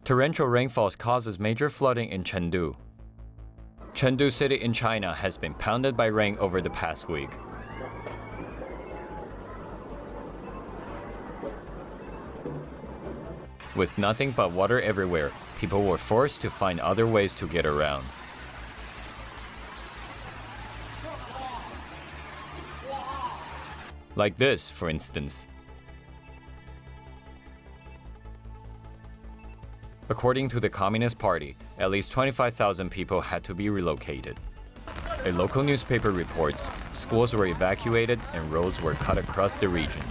Torrential rainfalls causes major flooding in Chengdu. Chengdu City in China has been pounded by rain over the past week. With nothing but water everywhere, people were forced to find other ways to get around. Like this, for instance. According to the Communist Party, at least 25,000 people had to be relocated. A local newspaper reports schools were evacuated and roads were cut across the region.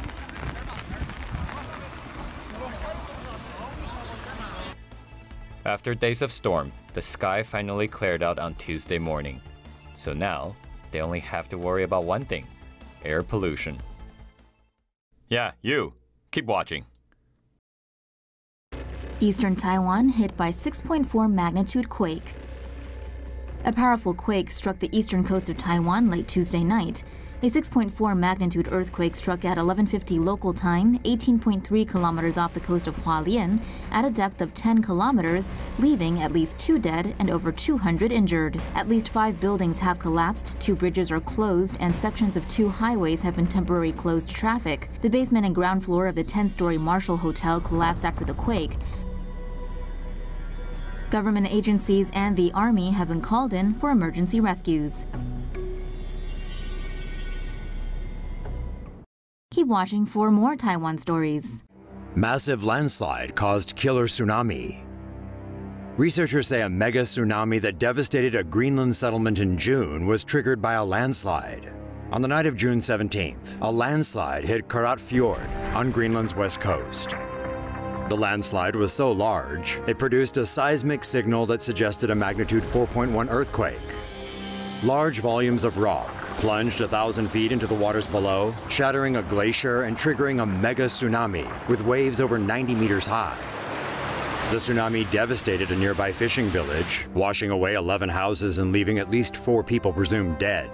After days of storm, the sky finally cleared out on Tuesday morning. So now, they only have to worry about one thing: air pollution. Yeah, you. Keep watching. Eastern Taiwan hit by 6.4 magnitude quake. A powerful quake struck the eastern coast of Taiwan late Tuesday night. A 6.4 magnitude earthquake struck at 11:50 local time, 18.3 kilometers off the coast of Hualien, at a depth of 10 kilometers, leaving at least 2 dead and over 200 injured. At least 5 buildings have collapsed, 2 bridges are closed, and sections of 2 highways have been temporarily closed to traffic. The basement and ground floor of the 10-story Marshall Hotel collapsed after the quake. Government agencies and the army have been called in for emergency rescues. Keep watching for more Taiwan stories. Massive landslide caused killer tsunami. Researchers say a mega tsunami that devastated a Greenland settlement in June was triggered by a landslide. On the night of June 17th, a landslide hit Karat Fjord on Greenland's west coast. The landslide was so large, it produced a seismic signal that suggested a magnitude 4.1 earthquake. Large volumes of rock plunged 1,000 feet into the waters below, shattering a glacier and triggering a mega tsunami with waves over 90 meters high. The tsunami devastated a nearby fishing village, washing away 11 houses and leaving at least 4 people presumed dead.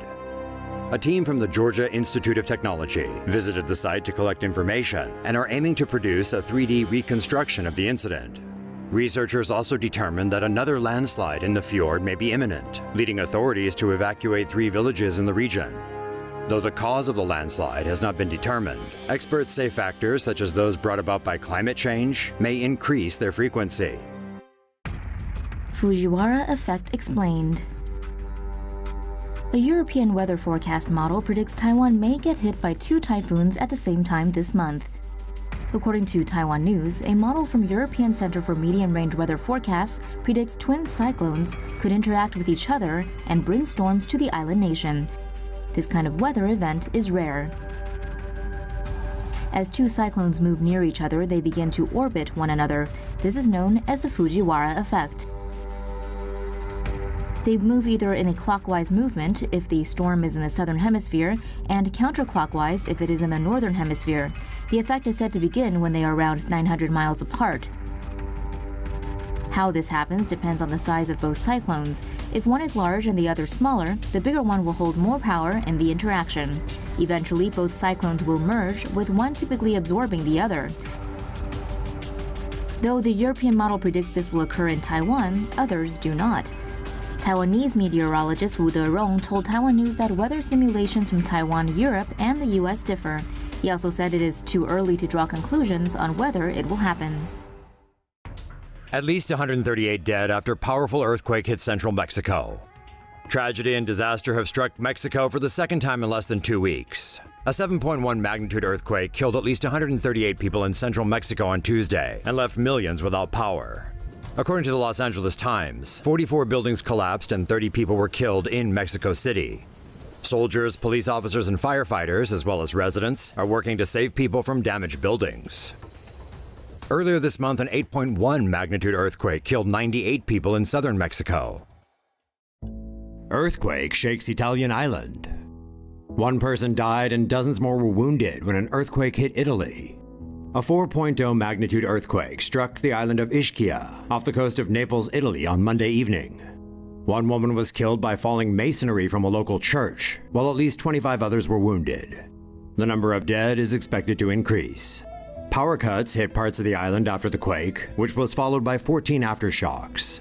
A team from the Georgia Institute of Technology visited the site to collect information and are aiming to produce a 3D reconstruction of the incident. Researchers also determined that another landslide in the fjord may be imminent, leading authorities to evacuate 3 villages in the region. Though the cause of the landslide has not been determined, experts say factors such as those brought about by climate change may increase their frequency. Fujiwara effect explained. A European weather forecast model predicts Taiwan may get hit by 2 typhoons at the same time this month. According to Taiwan News, a model from European Center for Medium-Range Weather Forecasts predicts twin cyclones could interact with each other and bring storms to the island nation. This kind of weather event is rare. As 2 cyclones move near each other, they begin to orbit one another. This is known as the Fujiwara effect. They move either in a clockwise movement if the storm is in the southern hemisphere and counterclockwise if it is in the northern hemisphere. The effect is said to begin when they are around 900 miles apart. How this happens depends on the size of both cyclones. If one is large and the other smaller, the bigger one will hold more power in the interaction. Eventually, both cyclones will merge, with one typically absorbing the other. Though the European model predicts this will occur in Taiwan, others do not. Taiwanese meteorologist Wu De-rong told Taiwan News that weather simulations from Taiwan, Europe, and the U.S. differ. He also said it is too early to draw conclusions on whether it will happen. At least 138 dead after powerful earthquake hit central Mexico. Tragedy and disaster have struck Mexico for the second time in less than 2 weeks. A 7.1 magnitude earthquake killed at least 138 people in central Mexico on Tuesday and left millions without power. According to the Los Angeles Times, 44 buildings collapsed and 30 people were killed in Mexico City. Soldiers, police officers, and firefighters, as well as residents, are working to save people from damaged buildings. Earlier this month, an 8.1 magnitude earthquake killed 98 people in southern Mexico. Earthquake shakes Italian island. 1 person died and dozens more were wounded when an earthquake hit Italy. A 4.0 magnitude earthquake struck the island of Ischia off the coast of Naples, Italy on Monday evening. 1 woman was killed by falling masonry from a local church, while at least 25 others were wounded. The number of dead is expected to increase. Power cuts hit parts of the island after the quake, which was followed by 14 aftershocks.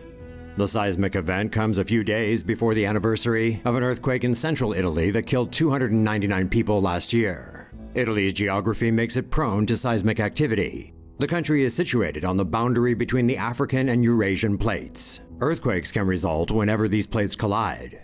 The seismic event comes a few days before the anniversary of an earthquake in central Italy that killed 299 people last year. Italy's geography makes it prone to seismic activity. The country is situated on the boundary between the African and Eurasian plates. Earthquakes can result whenever these plates collide.